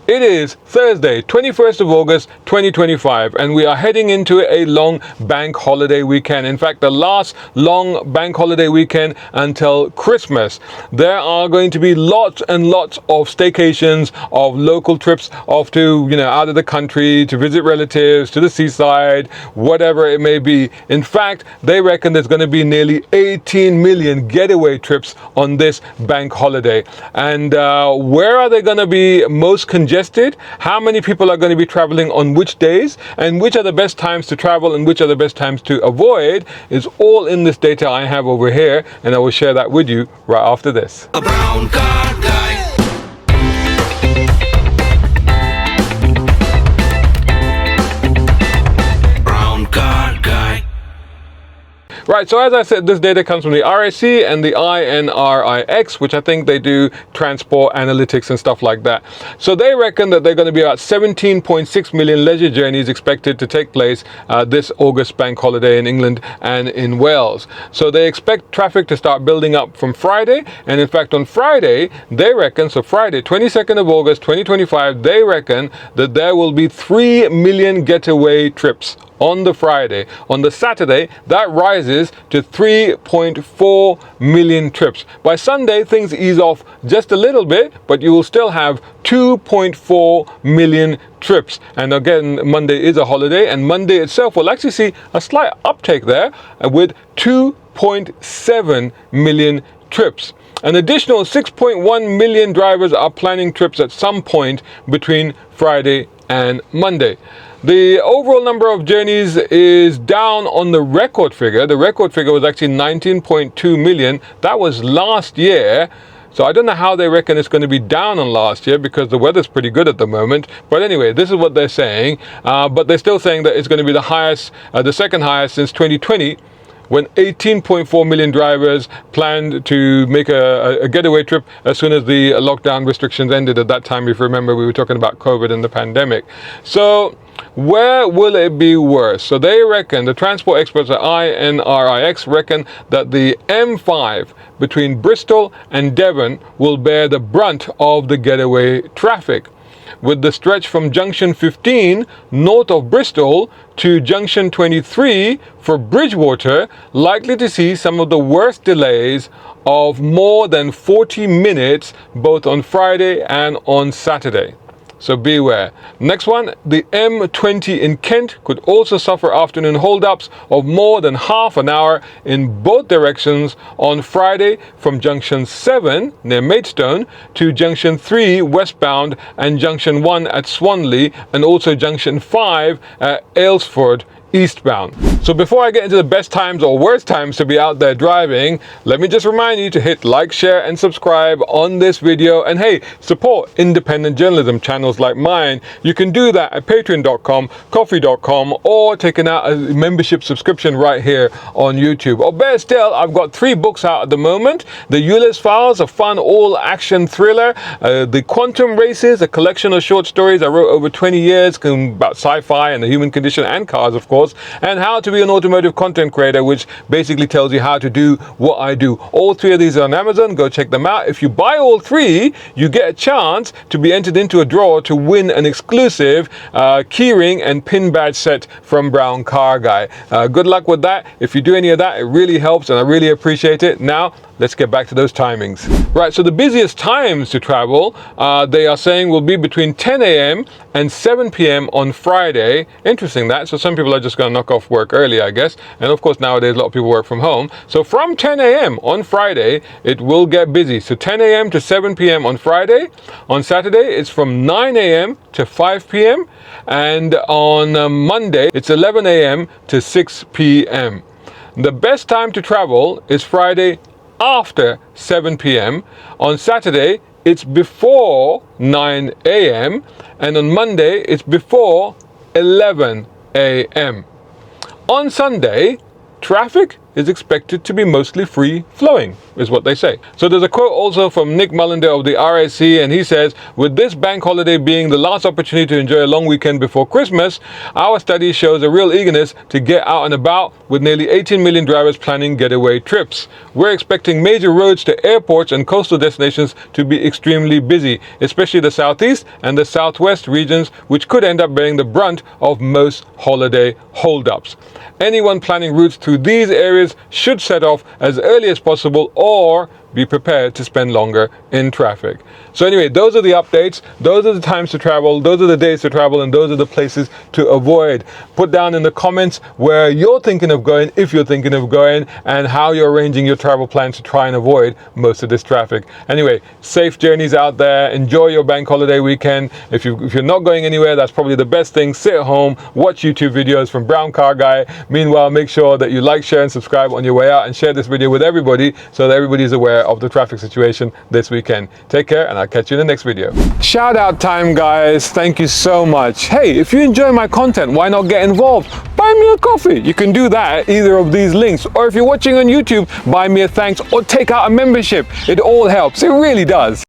It is Thursday, 21st of August, 2025, and we are heading into a long bank holiday weekend. In fact, the last long bank holiday weekend until Christmas. There are going to be lots and lots of staycations, of local trips off to, out of the country to visit relatives, to the seaside, whatever it may be. In fact, they reckon there's going to be nearly 18 million getaway trips on this bank holiday. And where are they going to be most congested? How many people are going to be traveling on which days, and which are the best times to travel and which are the best times to avoid is all in this data I have over here, and I will share that with you right after this. A brown car guy. Brown car guy. Right, so as I said, this data comes from the RAC and the INRIX, which I think they do transport analytics and stuff like that. So they reckon that they're going to be about 17.6 million leisure journeys expected to take place this August bank holiday in England and in Wales. So they expect traffic to start building up from Friday. And in fact, on Friday, they reckon, so Friday, 22nd of August, 2025, they reckon that there will be 3 million getaway trips on the Friday. On the Saturday, that rises to 3.4 million trips. By Sunday, things ease off just a little bit, but you will still have 2.4 million trips. And again, Monday is a holiday, and Monday itself will actually see a slight uptake there with 2.7 million trips. An additional 6.1 million drivers are planning trips at some point between Friday and Monday. The overall number of journeys is down on the record figure. The record figure was actually 19.2 million. That was last year. So I don't know how they reckon it's going to be down on last year, because the weather's pretty good at the moment. But anyway, this is what they're saying. But they're still saying that it's going to be the highest, the second highest since 2020. When 18.4 million drivers planned to make a getaway trip as soon as the lockdown restrictions ended. At that time, if you remember, we were talking about COVID and the pandemic. So where will it be worse? So they reckon, the transport experts at INRIX reckon that the M5 between Bristol and Devon will bear the brunt of the getaway traffic, with the stretch from junction 15 north of Bristol to junction 23 for Bridgewater likely to see some of the worst delays of more than 40 minutes both on Friday and on Saturday. So beware. Next one, the M20 in Kent could also suffer afternoon holdups of more than half an hour in both directions on Friday from junction 7 near Maidstone to junction 3 westbound and junction 1 at Swanley, and also junction 5 at Aylesford eastbound. So before I get into the best times or worst times to be out there driving, let me just remind you to hit like, share and subscribe on this video, and hey, support independent journalism channels like mine. You can do that at patreon.com, coffee.com, or taking out a membership subscription right here on YouTube. Or better still, I've got 3 books out at the moment. The Ulysses Files, a fun all-action thriller. The Quantum Races, a collection of short stories I wrote over 20 years about sci-fi and the human condition and cars, of course. And How to Be an Automotive Content Creator, which basically tells you how to do what I do. All 3 of these are on Amazon. Go check them out. If you buy all 3, you get a chance to be entered into a draw to win an exclusive keyring and pin badge set from Brown Car Guy. Good luck with that. If you do any of that, it really helps and I really appreciate it. Now, let's get back to those timings. Right, so the busiest times to travel, they are saying will be between 10 a.m. and 7 p.m. on Friday. Interesting that. So some people are just going to knock off work early, I guess. And of course, nowadays, a lot of people work from home. So from 10 a.m. on Friday, it will get busy. So 10 a.m. to 7 p.m. on Friday. On Saturday, it's from 9 a.m. to 5 p.m. And on Monday, it's 11 a.m. to 6 p.m. The best time to travel is Friday after 7 p.m. On Saturday, it's before 9 a.m. And on Monday, it's before 11 a.m. On Sunday, traffic is expected to be mostly free flowing, is what they say. So there's a quote also from Nick Mullender of the RAC, and he says, with this bank holiday being the last opportunity to enjoy a long weekend before Christmas, our study shows a real eagerness to get out and about, with nearly 18 million drivers planning getaway trips. We're expecting major roads to airports and coastal destinations to be extremely busy, especially the southeast and the southwest regions, which could end up bearing the brunt of most holiday holdups. Anyone planning routes through these areas should set off as early as possible or be prepared to spend longer in traffic. So anyway, those are the updates. Those are the times to travel. Those are the days to travel, and those are the places to avoid. Put down in the comments where you're thinking of going, if you're thinking of going, and how you're arranging your travel plans to try and avoid most of this traffic. Anyway, safe journeys out there. Enjoy your bank holiday weekend. If you're not going anywhere, that's probably the best thing. Sit at home, watch YouTube videos from Brown Car Guy. Meanwhile, make sure that you like, share, and subscribe on your way out, and share this video with everybody so that everybody's aware of the traffic situation this weekend. Take care, and I'll catch you in the next video. Shout out time, guys. Thank you so much. Hey, if you enjoy my content, why not get involved? Buy me a coffee. You can do that at either of these links. Or if you're watching on YouTube, buy me a thanks or take out a membership. It all helps. It really does.